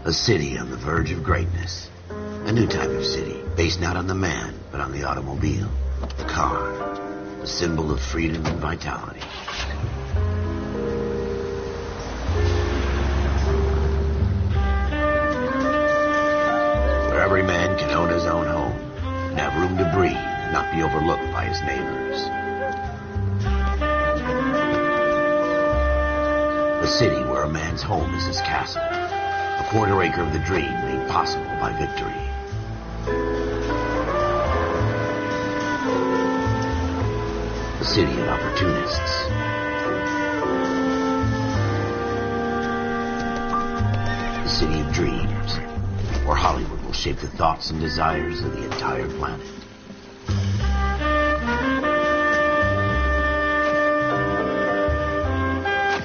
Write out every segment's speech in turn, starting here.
A city on the verge of greatness. A new type of city, based not on the man, but on the automobile. The car. The symbol of freedom and vitality. Where every man can own his own home, and have room to breathe, and not be overlooked by his neighbors. A city where a man's home is his castle. A quarter acre of the dream made possible by victory. A city of opportunists. A city of dreams, where Hollywood will shape the thoughts and desires of the entire planet.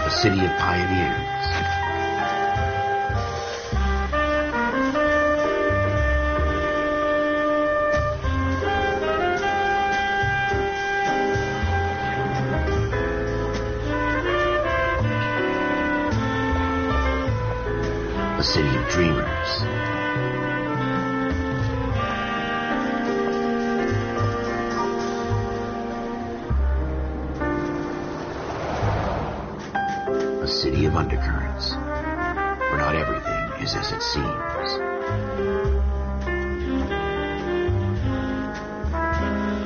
A city of pioneers. A city of dreamers. A city of undercurrents, where not everything is as it seems.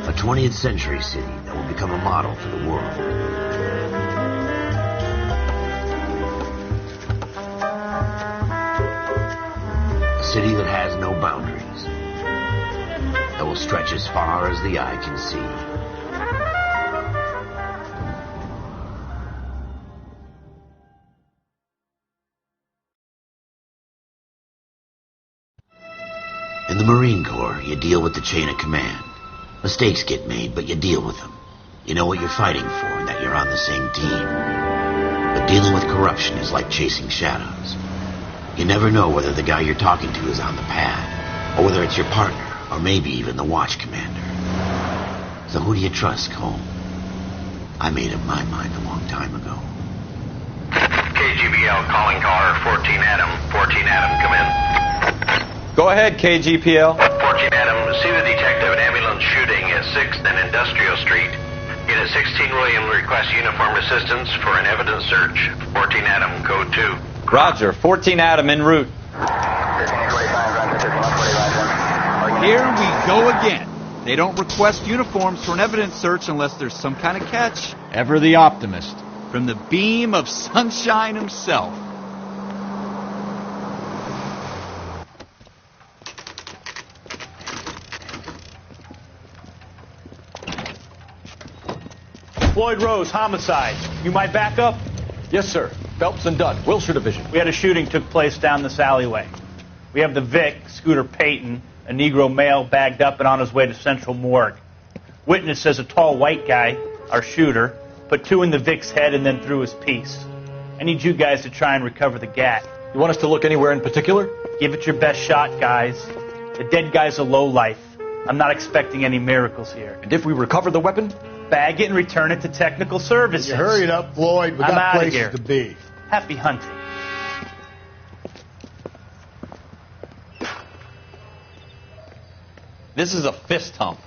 A 20th century city that will become a model for the world. A city that has no boundaries, that will stretch as far as the eye can see. In the Marine Corps, you deal with the chain of command. Mistakes get made, but you deal with them. You know what you're fighting for and that you're on the same team. But dealing with corruption is like chasing shadows. You never know whether the guy you're talking to is on the pad, or whether it's your partner, or maybe even the watch commander. So who do you trust, Cole? I made up my mind a long time ago. KGBL calling caller 14 Adam. 14 Adam, come in. Go ahead, KGPL. 14 Adam, see the detective, an ambulance shooting at 6th and Industrial Street. Unit 16 William requests uniform assistance for an evidence search. 14 Adam, code 2. Roger, 14 Adam en route. Here we go again. They don't request uniforms for an evidence search unless there's some kind of catch. Ever the optimist. From the beam of sunshine himself. Floyd Rose, homicide. You might back up? Yes, sir. Phelps and Dunn, Wilshire Division. We had a shooting took place down this alleyway. We have the Vic, Scooter Payton, a Negro male bagged up and on his way to Central Morgue. Witness says a tall white guy, our shooter, put 2 in the Vic's head and then threw his piece. I need you guys to try and recover the gat. You want us to look anywhere in particular? Give it your best shot, guys. The dead guy's a lowlife. I'm not expecting any miracles here. And if we recover the weapon? Bag it and return it to technical services. You hurried up, Floyd. We I'm got outta places here. to be. Happy hunting. This is a fist hump.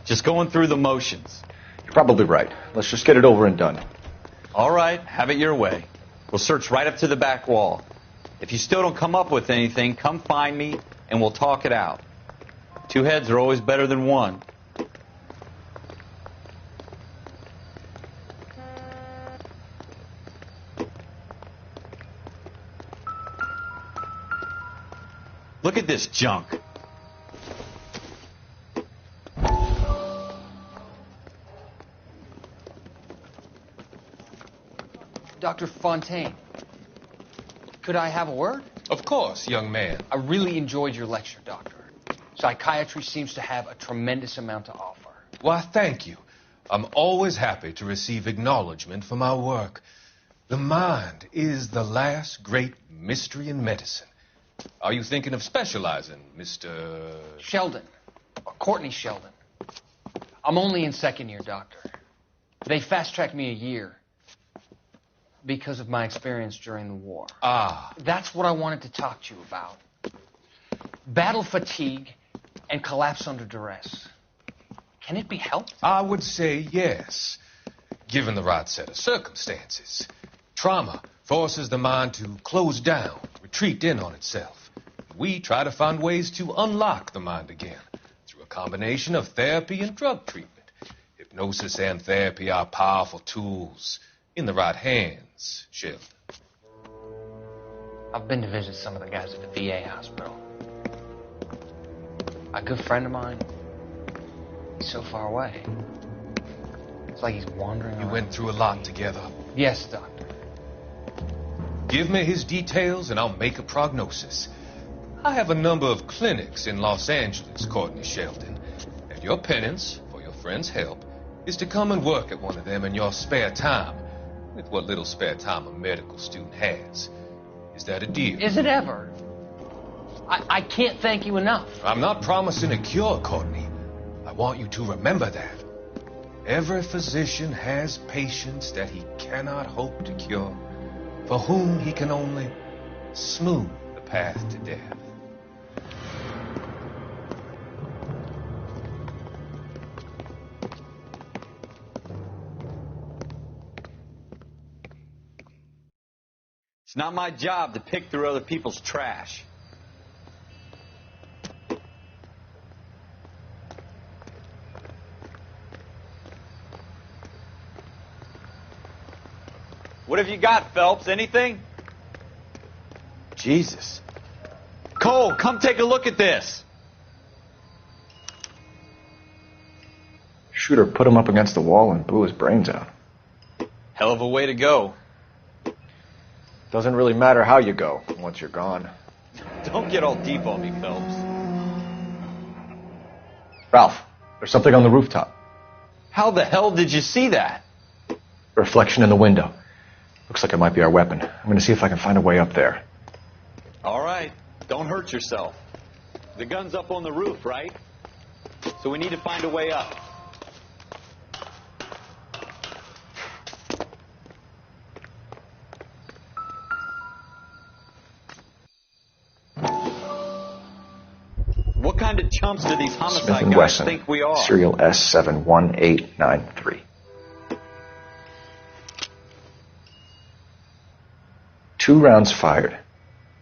Just going through the motions. You're probably right. Let's just get it over and done. All right, have it your way. We'll search right up to the back wall. If you still don't come up with anything, come find me and we'll talk it out. 2 heads are always better than 1. Look at this junk. Dr. Fontaine, could I have a word? Of course, young man. I really enjoyed your lecture, Doctor. Psychiatry seems to have a tremendous amount to offer. Why, thank you. I'm always happy to receive acknowledgement for my work. The mind is the last great mystery in medicine. Are you thinking of specializing, Mr. Sheldon. Courtney Sheldon. I'm only in 2nd year, Doctor. They fast-tracked me a year. Because of my experience during the war. Ah, That's what I wanted to talk to you about. Battle fatigue and collapse under duress. Can it be helped? I would say yes, given the right set of circumstances. Trauma forces the mind to close down, retreat in on itself. We try to find ways to unlock the mind again through a combination of therapy and drug treatment. Hypnosis and therapy are powerful tools in the right hands, Sheldon. I've been to visit some of the guys at the VA hospital. A good friend of mine, he's so far away. It's like he's wandering You around. went through a lot together. Yes, Doctor. Give me his details and I'll make a prognosis. I have a number of clinics in Los Angeles, Courtney Sheldon, and your penance for your friend's help is to come and work at one of them in your spare time, with what little spare time a medical student has. Is that a deal? Is it ever? I can't thank you enough. I'm not promising a cure, Courtney. I want you to remember that. Every physician has patients that he cannot hope to cure, for whom he can only smooth the path to death. It's not my job to pick through other people's trash. What have you got, Phelps? Anything? Jesus. Cole, come take a look at this. Shooter put him up against the wall and blew his brains out. Hell of a way to go. Doesn't really matter how you go once you're gone. Don't get all deep on me, Phelps. Ralph, there's something on the rooftop. How the hell did you see that? A reflection in the window. Looks like it might be our weapon. I'm going to see if I can find a way up there. All right. Don't hurt yourself. The gun's up on the roof, right? So we need to find a way up. What kind of chumps do these Smith homicide and guys Wesson, think we are? serial S71893. 2 rounds fired.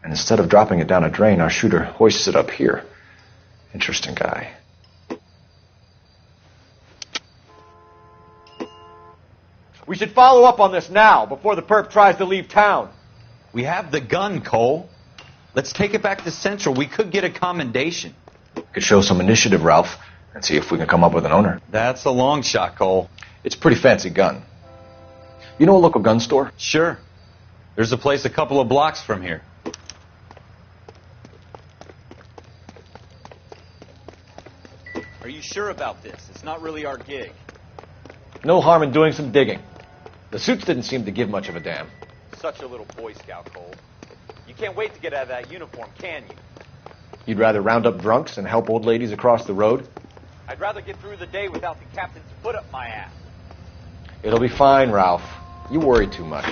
And instead of dropping it down a drain, our shooter hoists it up here. Interesting guy. We should follow up on this now, before the perp tries to leave town. We have the gun, Cole. Let's take it back to Central. We could get a commendation. Could show some initiative, Ralph, and see if we can come up with an owner. That's a long shot, Cole. It's a pretty fancy gun. You know a local gun store? Sure. There's a place a couple of blocks from here. Are you sure about this? It's not really our gig. No harm in doing some digging. The suits didn't seem to give much of a damn. Such a little Boy Scout, Cole. You can't wait to get out of that uniform, can you? You'd rather round up drunks and help old ladies across the road? I'd rather get through the day without the captain's foot up my ass. It'll be fine, Ralph. You worry too much.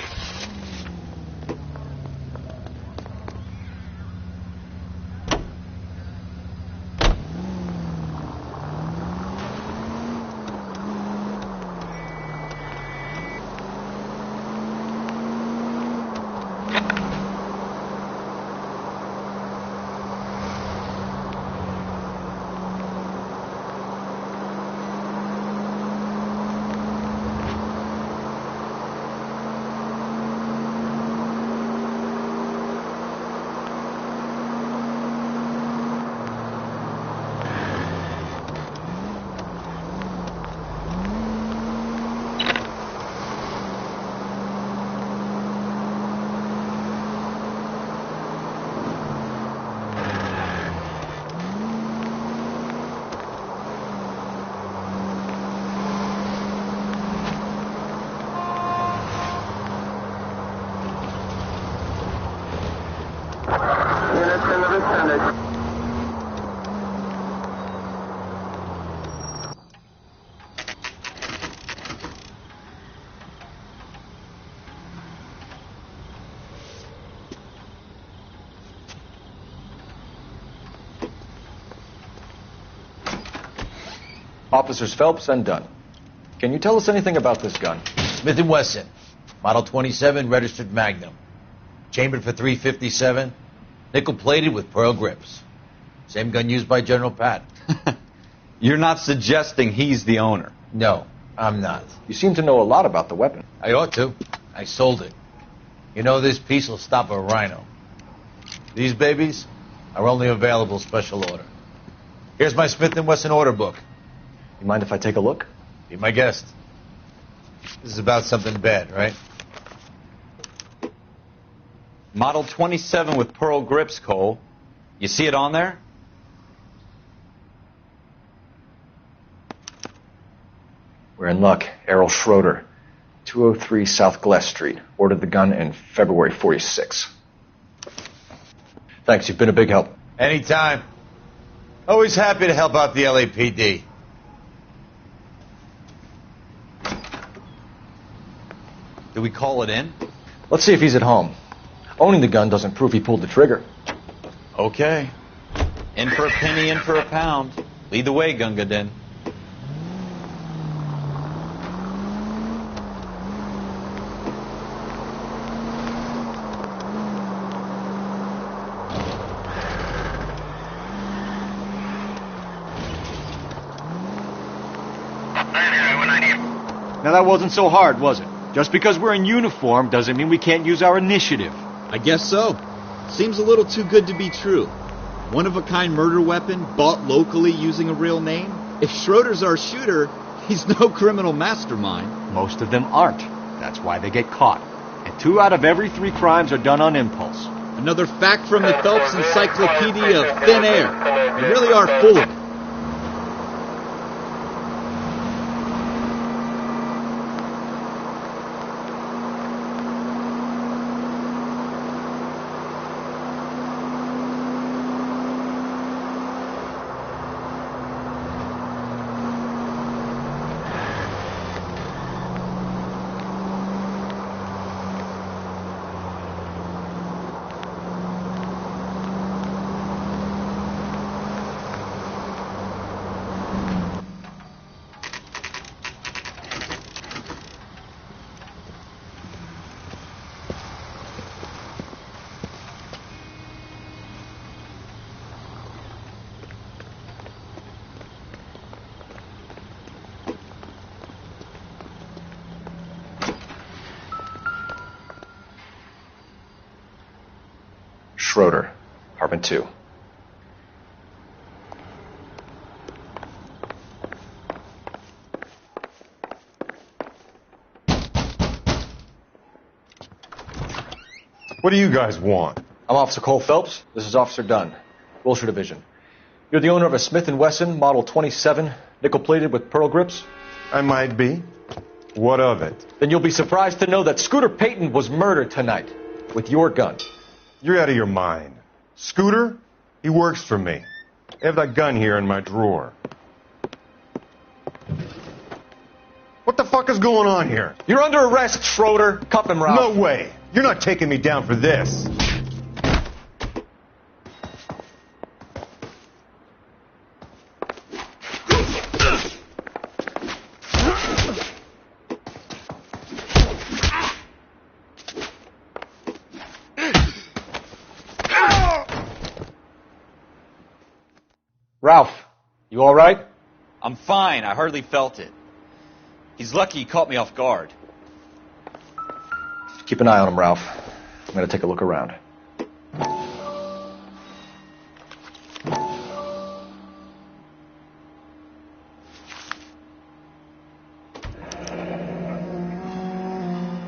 Officers Phelps and Dunn. Can you tell us anything about this gun? Smith & Wesson, Model 27, registered Magnum. Chambered for .357, nickel-plated with pearl grips. Same gun used by General Patton. You're not suggesting he's the owner? No, I'm not. You seem to know a lot about the weapon. I ought to. I sold it. You know, this piece will stop a rhino. These babies are only available special order. Here's my Smith & Wesson order book. You mind if I take a look? Be my guest. This is about something bad, right? Model 27 with pearl grips, Cole. You see it on there? We're in luck. Errol Schroeder, 203 South Glass Street. Ordered the gun in February 46. Thanks, you've been a big help. Anytime. Always happy to help out the LAPD. Do we call it in? Let's see if he's at home. Owning the gun doesn't prove he pulled the trigger. Okay. In for a penny, in for a pound. Lead the way, Gunga Din. Now that wasn't so hard, was it? Just because we're in uniform doesn't mean we can't use our initiative. I guess so. Seems a little too good to be true. One-of-a-kind murder weapon bought locally using a real name? If Schroeder's our shooter, he's no criminal mastermind. Most of them aren't. That's why they get caught. And 2 out of every 3 crimes are done on impulse. Another fact from the Phelps Encyclopedia of Thin Air. They really are full of it. Schroeder, apartment 2. What do you guys want? I'm Officer Cole Phelps. This is Officer Dunn, Wilshire Division. You're the owner of a Smith & Wesson Model 27, nickel-plated with pearl grips? I might be. What of it? Then you'll be surprised to know that Scooter Payton was murdered tonight with your gun. You're out of your mind. Scooter? He works for me. I have that gun here in my drawer. What the fuck is going on here? You're under arrest, Schroeder. Cuff him, Ralph. No way. You're not taking me down for this. Ralph, you all right? I'm fine. I hardly felt it. He's lucky he caught me off guard. Keep an eye on him, Ralph. I'm going to take a look around.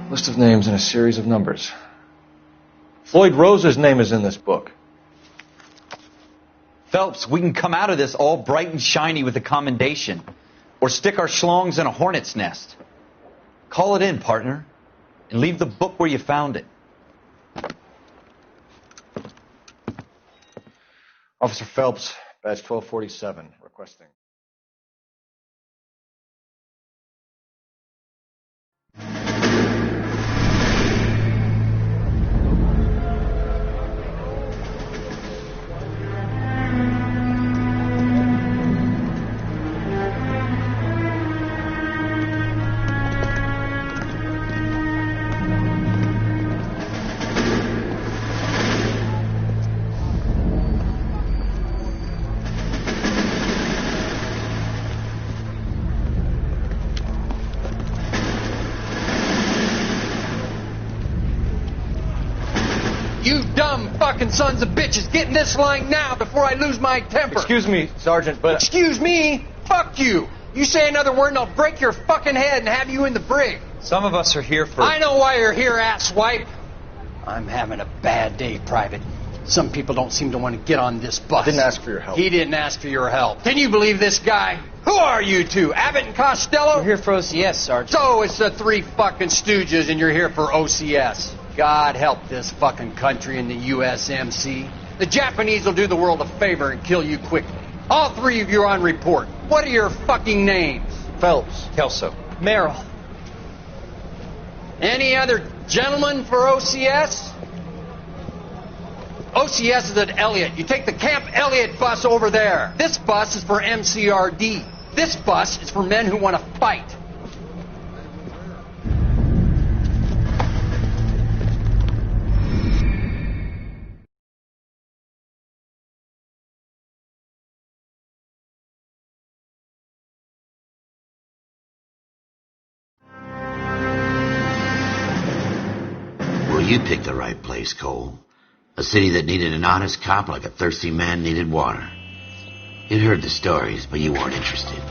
List of names and a series of numbers. Floyd Rose's name is in this book. Phelps, we can come out of this all bright and shiny with a commendation. Or stick our schlongs in a hornet's nest. Call it in, partner. And leave the book where you found it. Officer Phelps, badge 1247, requesting. fucking sons of bitches! Get in this line now before I lose my temper! Excuse me, Sergeant, but... Excuse me? Fuck you! You say another word and I'll break your fucking head and have you in the brig! Some of us are here for... I know why you're here, asswipe! I'm having a bad day, Private. Some people don't seem to want to get on this bus. I didn't ask for your help. He didn't ask for your help. Can you believe this guy? Who are you two? Abbott and Costello? We're here for OCS, Sergeant. So it's the three fucking stooges and you're here for OCS. God help this fucking country and the USMC. The Japanese will do the world a favor and kill you quickly. All three of you are on report. What are your fucking names? Phelps. Kelso. Merrill. Any other gentlemen for OCS? OCS is at Elliott. You take the Camp Elliott bus over there. This bus is for MCRD. This bus is for men who want to fight. Well, you picked the right place, Cole. A city that needed an honest cop like a thirsty man needed water. You'd heard the stories, but you weren't interested.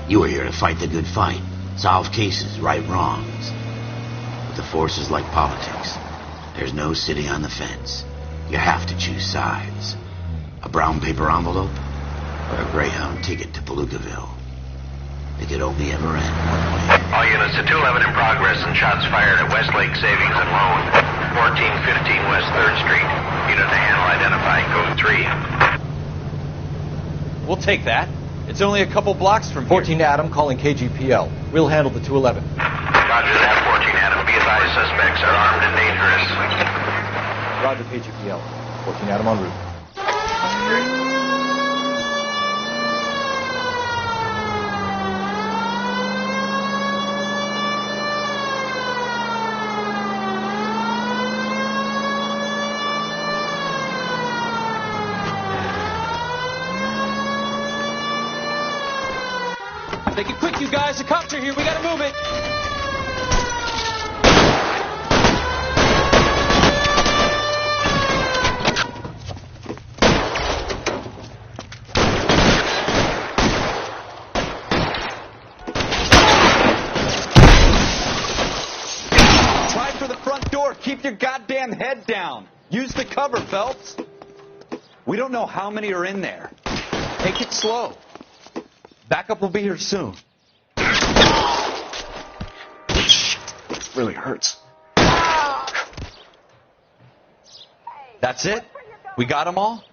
You were here to fight the good fight, solve cases, right wrongs. But the force is like politics. There's no sitting on the fence. You have to choose sides. A brown paper envelope or a Greyhound ticket to Palookaville. It could only ever end one way. All units to 211 in progress and shots fired at Westlake Savings and Loan, 1415 West 3rd Street. Unit to handle identifying code 3. We'll take that. It's only a couple blocks from here. 14 Adam calling KGPL. We'll handle the 211. Roger that, 14 Adam. Be advised, suspects are armed and dangerous. Roger, KGPL. 14 Adam en route. Make it quick, you guys. The cops are here. We gotta move it. Try for the front door. Keep your goddamn head down. Use the cover, Phelps. We don't know how many are in there. Take it slow. Backup will be here soon. This really hurts. That's it? We got them all?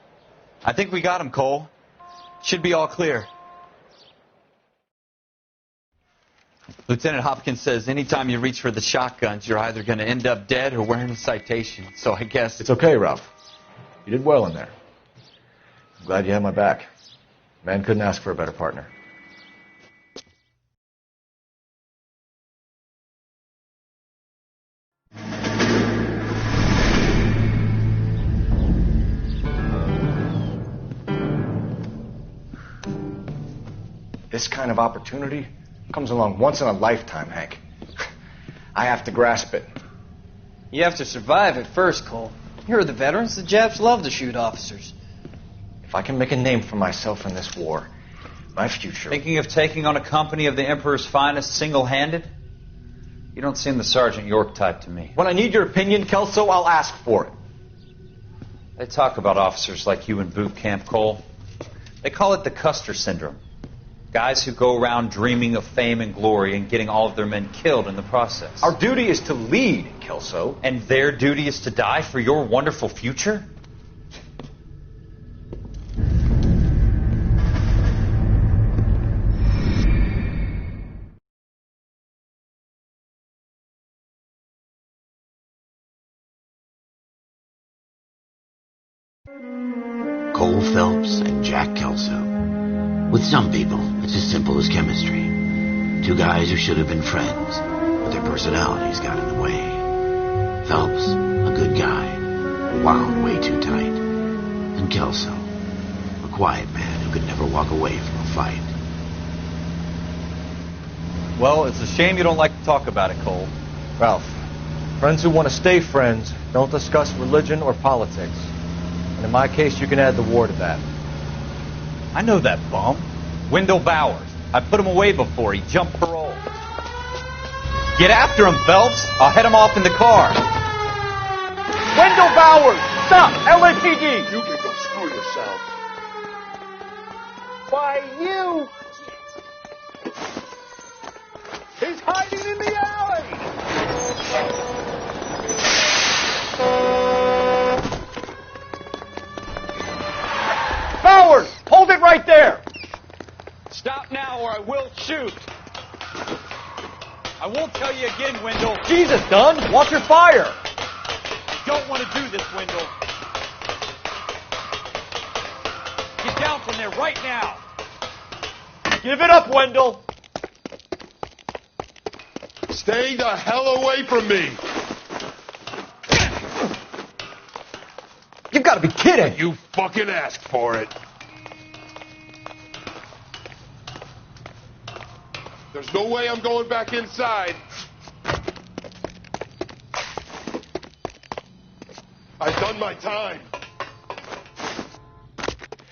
I think we got them, Cole. Should be all clear. Lieutenant Hopkins says anytime you reach for the shotguns, you're either going to end up dead or wearing a citation. So I guess... It's okay, Ralph. You did well in there. I'm glad you had my back. Man couldn't ask for a better partner. This kind of opportunity comes along once in a lifetime, Hank. I have to grasp it. You have to survive it first, Cole. Here are the veterans. The Japs love to shoot officers. If I can make a name for myself in this war, my future... Thinking of taking on a company of the Emperor's finest single-handed? You don't seem the Sergeant York type to me. When I need your opinion, Kelso, I'll ask for it. They talk about officers like you in boot camp, Cole. They call it the Custer syndrome. Guys who go around dreaming of fame and glory and getting all of their men killed in the process. Our duty is to lead, Kelso. And their duty is to die for your wonderful future? Cole Phelps and Jack Kelso. With some people, it's as simple as chemistry. Two guys who should have been friends, but their personalities got in the way. Phelps, a good guy, wound way too tight. And Kelso, a quiet man who could never walk away from a fight. Well, it's a shame you don't like to talk about it, Cole. Ralph, friends who want to stay friends don't discuss religion or politics. And in my case, you can add the war to that. I know that bum. Wendell Bowers. I put him away before. He jumped parole. Get after him, Phelps. I'll head him off in the car. Wendell Bowers! Stop! LAPD! You can go screw yourself. Why, you! He's hiding in the alley! Bowers! Hold it right there! Stop now or I will shoot. I won't tell you again, Wendell. Jesus, Dunn! Watch your fire! Don't want to do this, Wendell. Get down from there right now. Give it up, Wendell! Stay the hell away from me! You've got to be kidding! You fucking asked for it. There's no way I'm going back inside. I've done my time.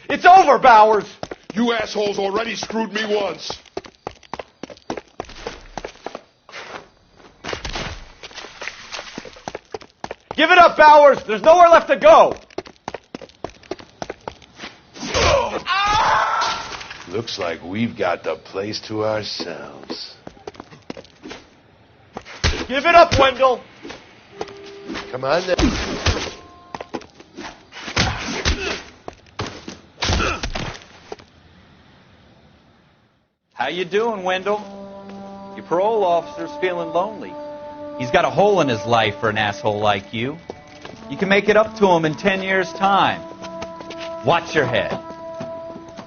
It's over, Bowers! You assholes already screwed me once. Give it up, Bowers! There's nowhere left to go! Looks like we've got the place to ourselves. Give it up, Wendell! Come on then. How you doing, Wendell? Your parole officer's feeling lonely. He's got a hole in his life for an asshole like you. You can make it up to him in 10 years' time. Watch your head.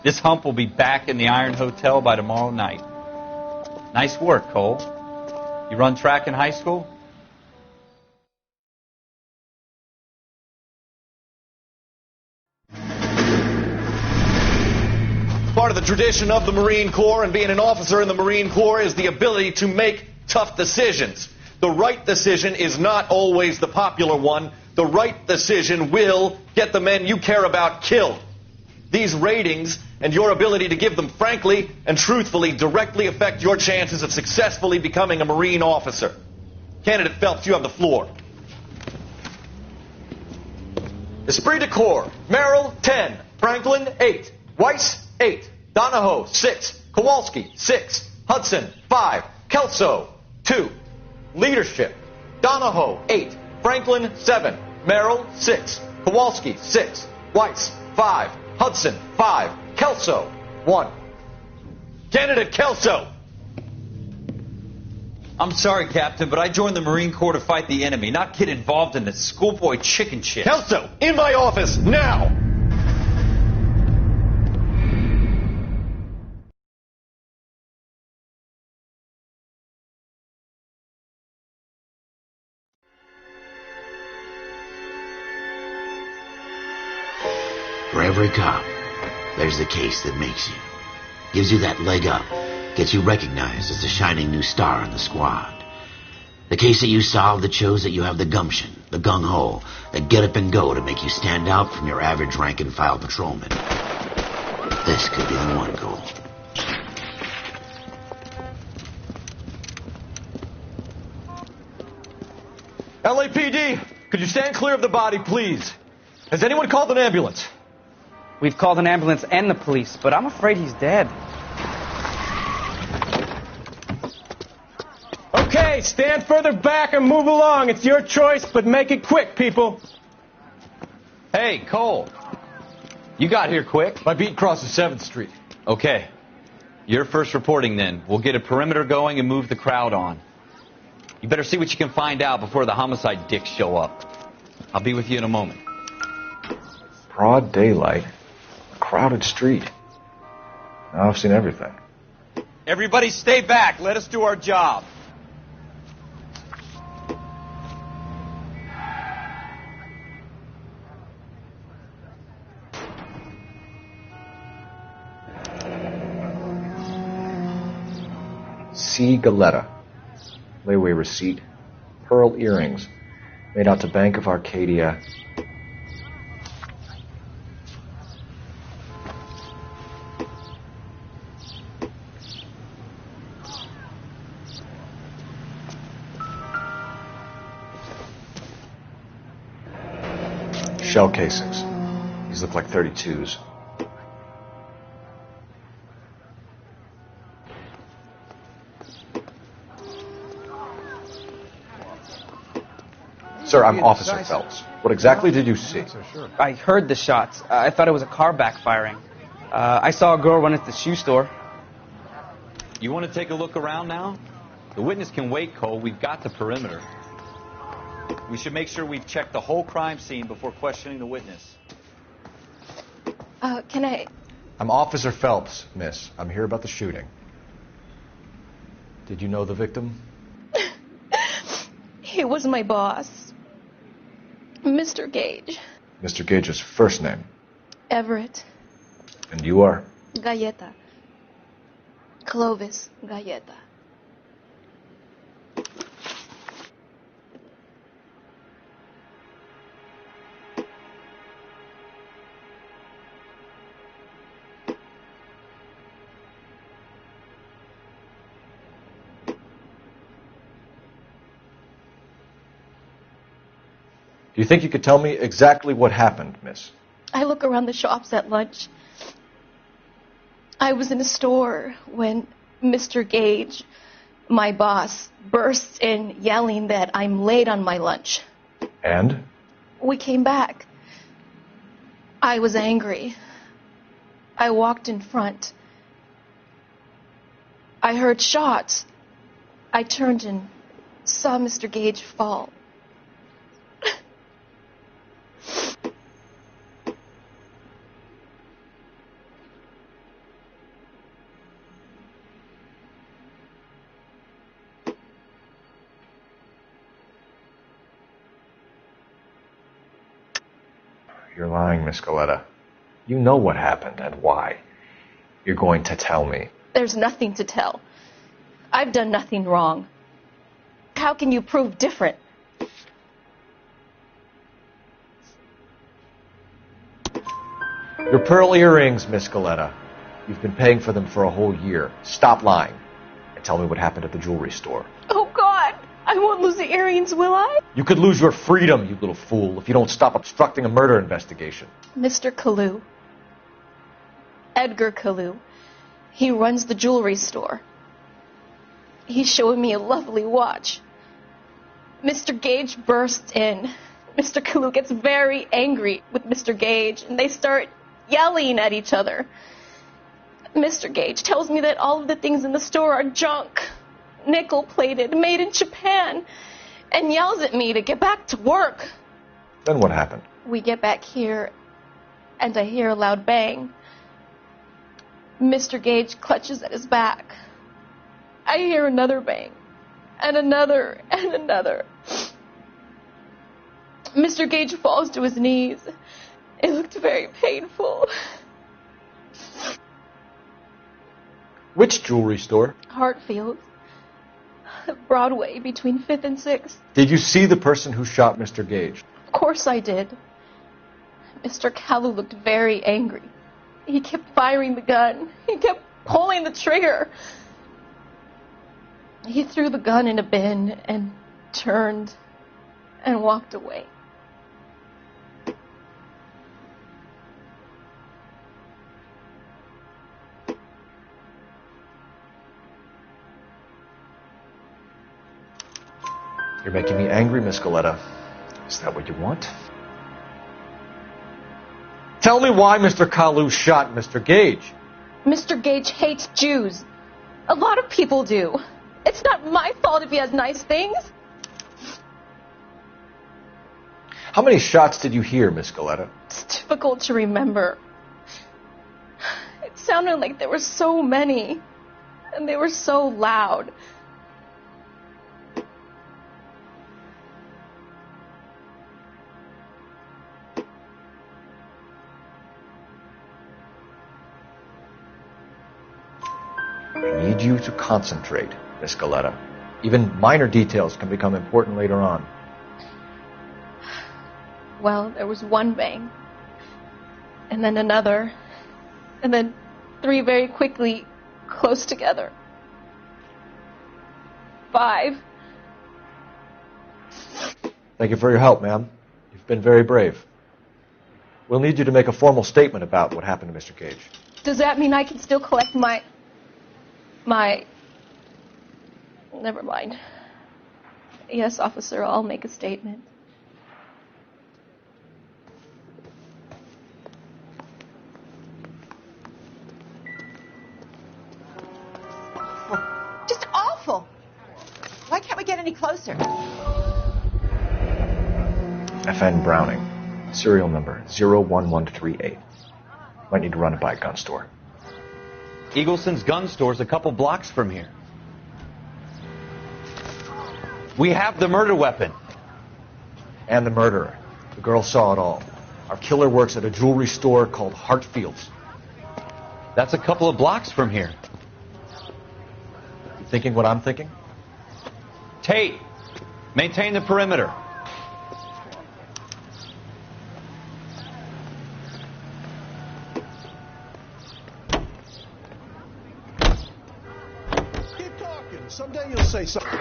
This hump will be back in the Iron Hotel by tomorrow night. Nice work, Cole. You run track in high school? Part of the tradition of the Marine Corps and being an officer in the Marine Corps is the ability to make tough decisions. The right decision is not always the popular one. The right decision will get the men you care about killed. These ratings and your ability to give them frankly and truthfully directly affect your chances of successfully becoming a Marine officer. Candidate Phelps, you have the floor. Esprit de Corps, Merrill, 10. Franklin, 8. Weiss, 8. Donahoe, 6. Kowalski, 6. Hudson, 5. Kelso, 2. Leadership, Donahoe, 8. Franklin, 7. Merrill, 6. Kowalski, 6. Weiss, 5. Hudson, 5. Kelso, 1. Candidate Kelso. I'm sorry, Captain, but I joined the Marine Corps to fight the enemy, not get involved in this schoolboy chicken shit. Kelso, in my office, now! For every cop, there's the case that makes you. Gives you that leg up. Gets you recognized as the shining new star in the squad. The case that you solved that shows that you have the gumption, the gung-ho, the get up and go to make you stand out from your average rank-and-file patrolman. This could be the one, Cole. LAPD, could you stand clear of the body, please? Has anyone called an ambulance? We've called an ambulance and the police, but I'm afraid he's dead. Okay, stand further back and move along. It's your choice, but make it quick, people. Hey, Cole. You got here quick. My beat crosses 7th Street. Okay. You're first reporting then. We'll get a perimeter going and move the crowd on. You better see what you can find out before the homicide dicks show up. I'll be with you in a moment. Broad daylight. A crowded street. Now I've seen everything. Everybody stay back. Let us do our job. C. Galetta. Layaway receipt. Pearl earrings. Made out to Bank of Arcadia. Shell casings. These look like 32s. Sir, I'm Officer Phelps. What exactly did you see? I heard the shots. I thought it was a car backfiring. I saw a girl run at the shoe store. You want to take a look around now? The witness can wait, Cole. We've got the perimeter. We should make sure we've checked the whole crime scene before questioning the witness. Can I... I'm Officer Phelps, miss. I'm here about the shooting. Did you know the victim? He was my boss. Mr. Gage. Mr. Gage's first name. Everett. And you are? Galleta. Clovis Galleta. Do you think you could tell me exactly what happened, miss? I look around the shops at lunch. I was in a store when Mr. Gage, my boss, bursts in yelling that I'm late on my lunch. And? We came back. I was angry. I walked in front. I heard shots. I turned and saw Mr. Gage fall. You're lying, Miss Galleta. You know what happened and why. You're going to tell me. There's nothing to tell. I've done nothing wrong. How can you prove different? Your pearl earrings, Miss Galleta. You've been paying for them for a whole year. Stop lying and tell me what happened at the jewelry store. Oh, God! I won't lose the earrings, will I? You could lose your freedom, you little fool, if you don't stop obstructing a murder investigation. Mr. Kalu. Edgar Kalu. He runs the jewelry store. He's showing me a lovely watch. Mr. Gage bursts in. Mr. Kalu gets very angry with Mr. Gage, and they start yelling at each other. Mr. Gage tells me that all of the things in the store are junk, nickel-plated, made in Japan, and yells at me to get back to work. Then what happened? We get back here, and I hear a loud bang. Mr. Gage clutches at his back. I hear another bang, and another, and another. Mr. Gage falls to his knees. It looked very painful. Which jewelry store? Hartfield. Broadway, between 5th and 6th. Did you see the person who shot Mr. Gage? Of course I did. Mr. Kalu looked very angry. He kept firing the gun. He kept pulling the trigger. He threw the gun in a bin and turned and walked away. You're making me angry, Miss Galleta. Is that what you want? Tell me why Mr. Kalu shot Mr. Gage. Mr. Gage hates Jews. A lot of people do. It's not my fault if he has nice things. How many shots did you hear, Miss Galleta? It's difficult to remember. It sounded like there were so many, and they were so loud. I need you to concentrate, Miss Galleta. Even minor details can become important later on. Well, there was one bang, and then another, and then 3 very quickly, close together. 5. Thank you for your help, ma'am. You've been very brave. We'll need you to make a formal statement about what happened to Mr. Gage. Does that mean I can still collect my... Never mind. Yes, officer, I'll make a statement. Just awful. Why can't we get any closer? FN Browning. Serial number 01138. Might need to run it by a gun store. Eagleson's gun store's a couple blocks from here. We have the murder weapon. And the murderer. The girl saw it all. Our killer works at a jewelry store called Hartfield's. That's a couple of blocks from here. You thinking what I'm thinking? Tate, maintain the perimeter. Keep talking. Someday you'll say something.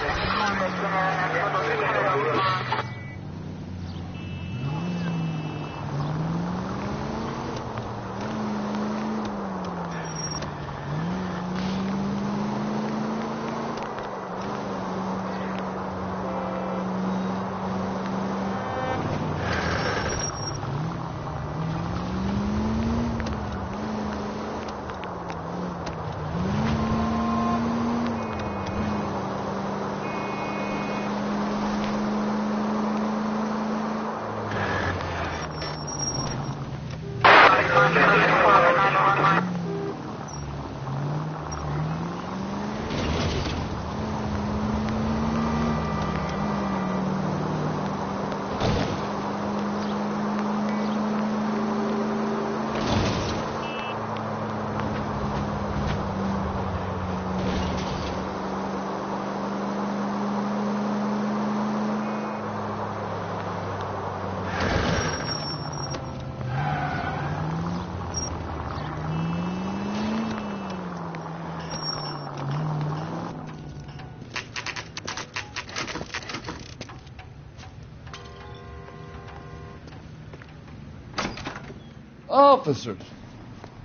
Officers,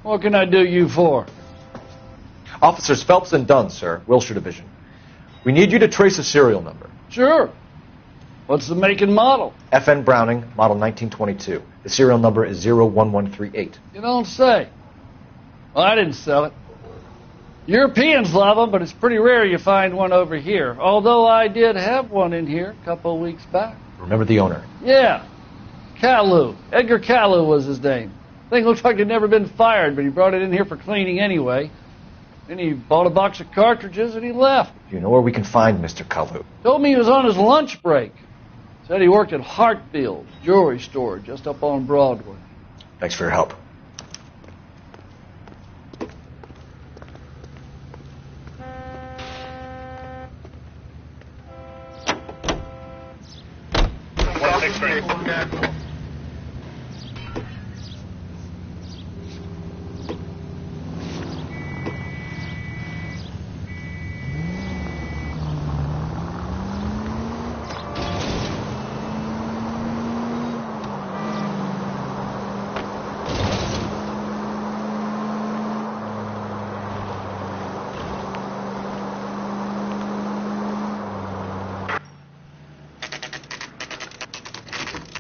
what can I do you for? Officers Phelps and Dunn, sir, Wilshire Division. We need you to trace a serial number. Sure. What's the make and model? FN Browning, model 1922. The serial number is 01138. You don't say. Well, I didn't sell it. Europeans love them, but it's pretty rare you find one over here. Although I did have one in here a couple of weeks back. Remember the owner? Yeah. Caillou. Edgar Caillou was his name. Thing looks like it'd never been fired, but he brought it in here for cleaning anyway. Then he bought a box of cartridges and he left. You know where we can find Mr. Caillou? Told me he was on his lunch break. Said he worked at Hartfield's jewelry store just up on Broadway. Thanks for your help.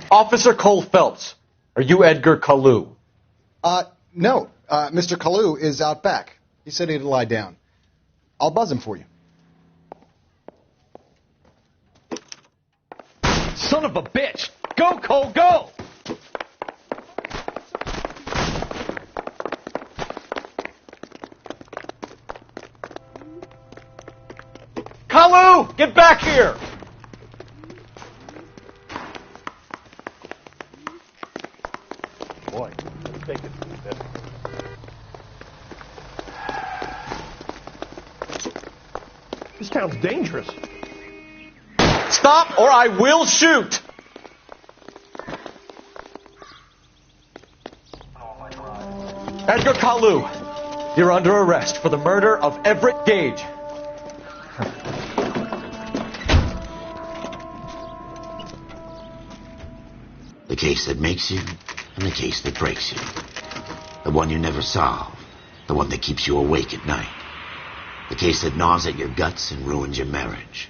Officer Cole Phelps, are you Edgar Caillou? No. Mr. Caillou is out back. He said he'd lie down. I'll buzz him for you. Son of a bitch! Go, Cole, go! Caillou, get back here! Boy, let's take it from this. This town's dangerous. Stop or I will shoot! Edgar Caillou, you're under arrest for the murder of Everett Gage. The case that makes you and the case that breaks you. The one you never solve. The one that keeps you awake at night. The case that gnaws at your guts and ruins your marriage.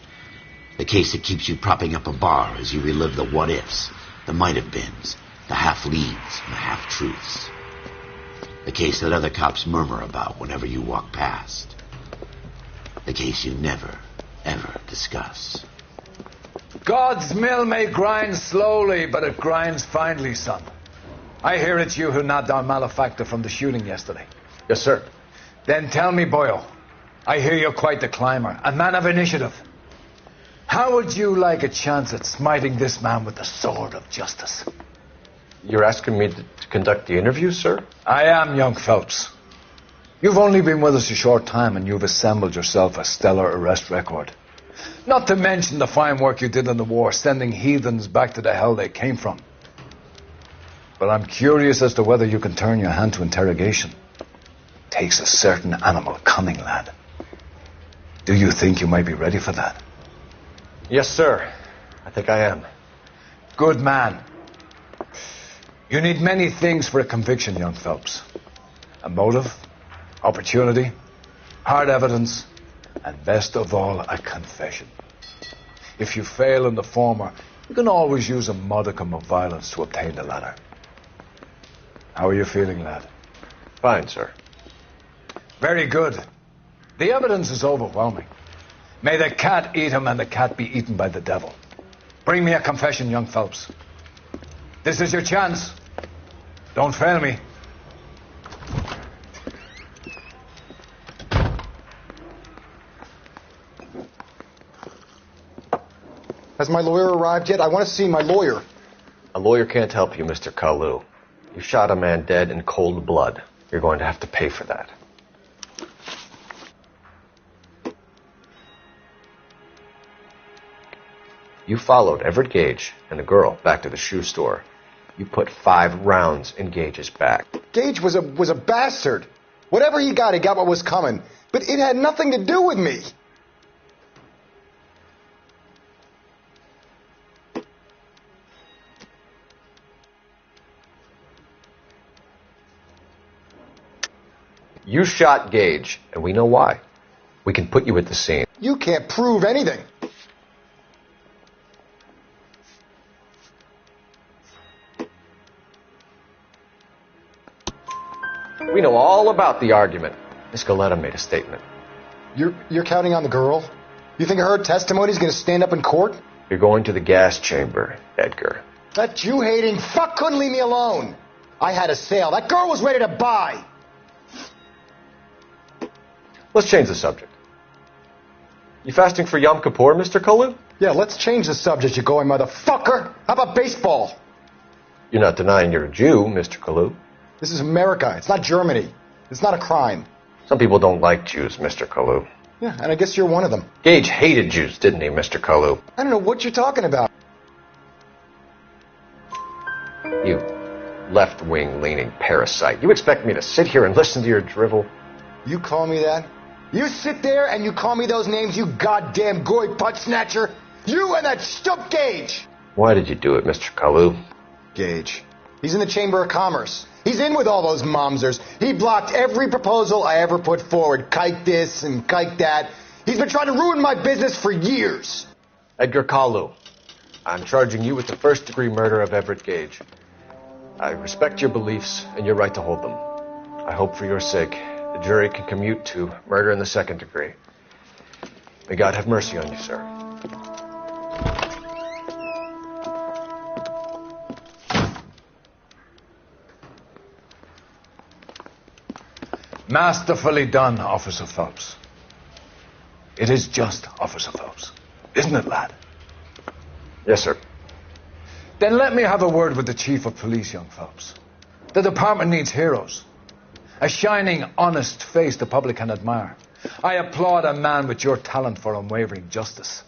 The case that keeps you propping up a bar as you relive the what-ifs, the might-have-beens, the half-leads and the half-truths. The case that other cops murmur about whenever you walk past. The case you never, ever discuss. God's mill may grind slowly, but it grinds finely, son. I hear it's you who nabbed our malefactor from the shooting yesterday. Yes, sir. Then tell me, Boyle, I hear you're quite the climber, a man of initiative. How would you like a chance at smiting this man with the sword of justice? You're asking me to conduct the interview, sir? I am, young Phelps. You've only been with us a short time and you've assembled yourself a stellar arrest record. Not to mention the fine work you did in the war, sending heathens back to the hell they came from. But I'm curious as to whether you can turn your hand to interrogation. Takes a certain animal cunning, lad. Do you think you might be ready for that? Yes, sir. I think I am. Good man. You need many things for a conviction, young Phelps. A motive, opportunity, hard evidence, and best of all, a confession. If you fail in the former, you can always use a modicum of violence to obtain the latter. How are you feeling, lad? Fine, sir. Very good. The evidence is overwhelming. May the cat eat him and the cat be eaten by the devil. Bring me a confession, young Phelps. This is your chance. Don't fail me. Has my lawyer arrived yet? I want to see my lawyer. A lawyer can't help you, Mr. Kalu. You shot a man dead in cold blood. You're going to have to pay for that. You followed Everett Gage and the girl back to the shoe store. You put 5 rounds in Gage's back. Gage was a bastard. Whatever he got what was coming. But it had nothing to do with me. You shot Gage, and we know why. We can put you at the scene. You can't prove anything. We know all about the argument. Miss Galetta made a statement. You're counting on the girl? You think her testimony is going to stand up in court? You're going to the gas chamber, Edgar. That Jew-hating fuck couldn't leave me alone. I had a sale. That girl was ready to buy. Let's change the subject. You fasting for Yom Kippur, Mr. Kalu? Yeah, let's change the subject, you going motherfucker. How about baseball? You're not denying you're a Jew, Mr. Kalu. This is America. It's not Germany. It's not a crime. Some people don't like Jews, Mr. Kalu. Yeah, and I guess you're one of them. Gage hated Jews, didn't he, Mr. Kalu? I don't know what you're talking about. You left-wing leaning parasite. You expect me to sit here and listen to your drivel? You call me that? You sit there and you call me those names, you goddamn goy putt snatcher. You and that stump Gage. Why did you do it, Mr. Kalu? Gage. He's in the Chamber of Commerce. He's in with all those momsers. He blocked every proposal I ever put forward. Kike this and kike that. He's been trying to ruin my business for years. Edgar Kalu, I'm charging you with the first-degree murder of Everett Gage. I respect your beliefs and your right to hold them. I hope for your sake the jury can commute to murder in the second degree. May God have mercy on you, sir. Masterfully done, Officer Phelps. It is just, Officer Phelps. Isn't it, lad? Yes, sir. Then let me have a word with the Chief of Police, young Phelps. The department needs heroes. A shining, honest face the public can admire. I applaud a man with your talent for unwavering justice.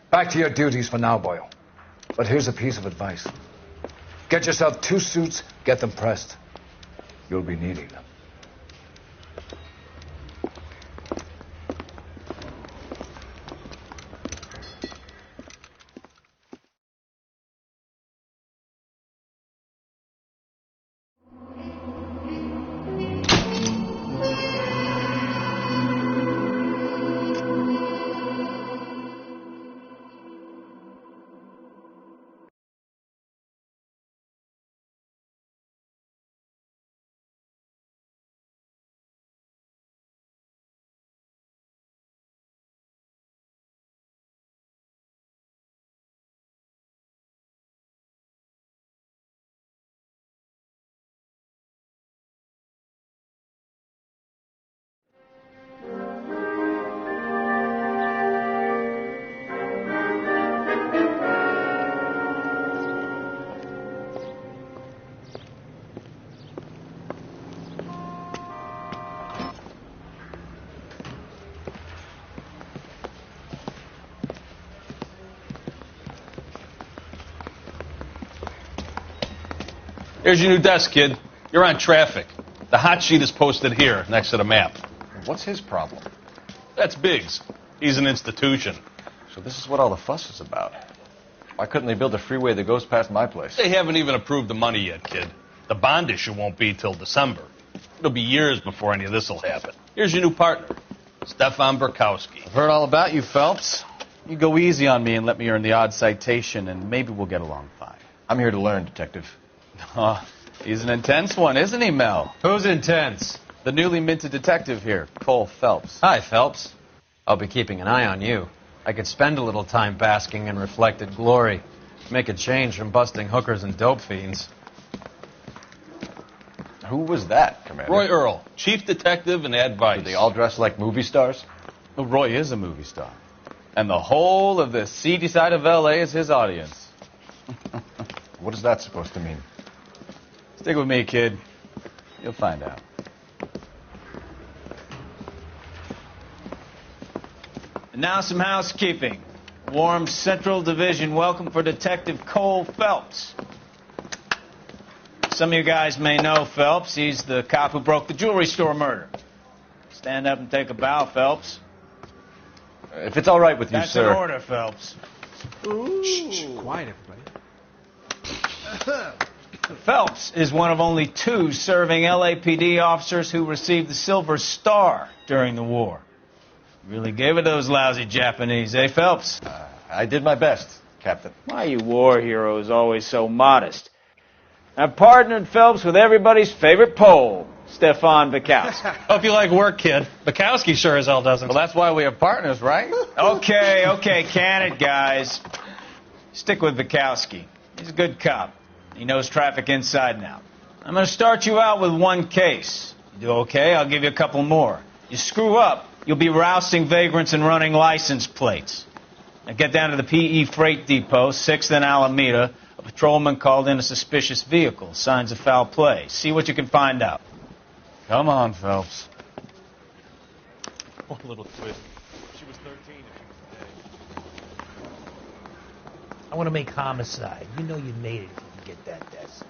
Back to your duties for now, Boyle. But here's a piece of advice. Get yourself 2 suits, get them pressed. You'll be needing them. Here's your new desk, kid. You're on traffic. The hot sheet is posted here, next to the map. What's his problem? That's Biggs. He's an institution. So this is what all the fuss is about. Why couldn't they build a freeway that goes past my place? They haven't even approved the money yet, kid. The bond issue won't be till December. It'll be years before any of this will happen. Here's your new partner, Stefan Burkowski. I've heard all about you, Phelps. You go easy on me and let me earn the odd citation, and maybe we'll get along fine. I'm here to learn, Detective. Oh, he's an intense one, isn't he, Mel? Who's intense? The newly minted detective here, Cole Phelps. Hi, Phelps. I'll be keeping an eye on you. I could spend a little time basking in reflected glory. Make a change from busting hookers and dope fiends. Who was that, Commander? Roy Earl, chief detective and advice. Do they all dress like movie stars? Well, Roy is a movie star. And the whole of the seedy side of L.A. is his audience. What is that supposed to mean? Stick with me, kid. You'll find out. And now some housekeeping. Warren's Central Division welcome for Detective Cole Phelps. Some of you guys may know Phelps. He's the cop who broke the jewelry store murder. Stand up and take a bow, Phelps. If it's all right with you, That's sir. That's an order, Phelps. Shh, quiet, everybody. Phelps is one of only 2 serving LAPD officers who received the Silver Star during the war. Really gave it those lousy Japanese, eh, Phelps? I did my best, Captain. Why, you war heroes always so modest. I've partnered Phelps with everybody's favorite Pole, Stefan Bukowski. Hope you like work, kid. Bukowski sure as hell doesn't. Well, that's why we have partners, right? Okay, can it, guys. Stick with Bukowski. He's a good cop. He knows traffic inside and out. I'm going to start you out with 1 case. You do okay, I'll give you a couple more. You screw up, you'll be rousting vagrants and running license plates. Now get down to the PE Freight Depot, 6th and Alameda. A patrolman called in a suspicious vehicle. Signs of foul play. See what you can find out. Come on, Phelps. One little twist. She was 13 if she was today. I want to make homicide. You know you made it if you can get that desk.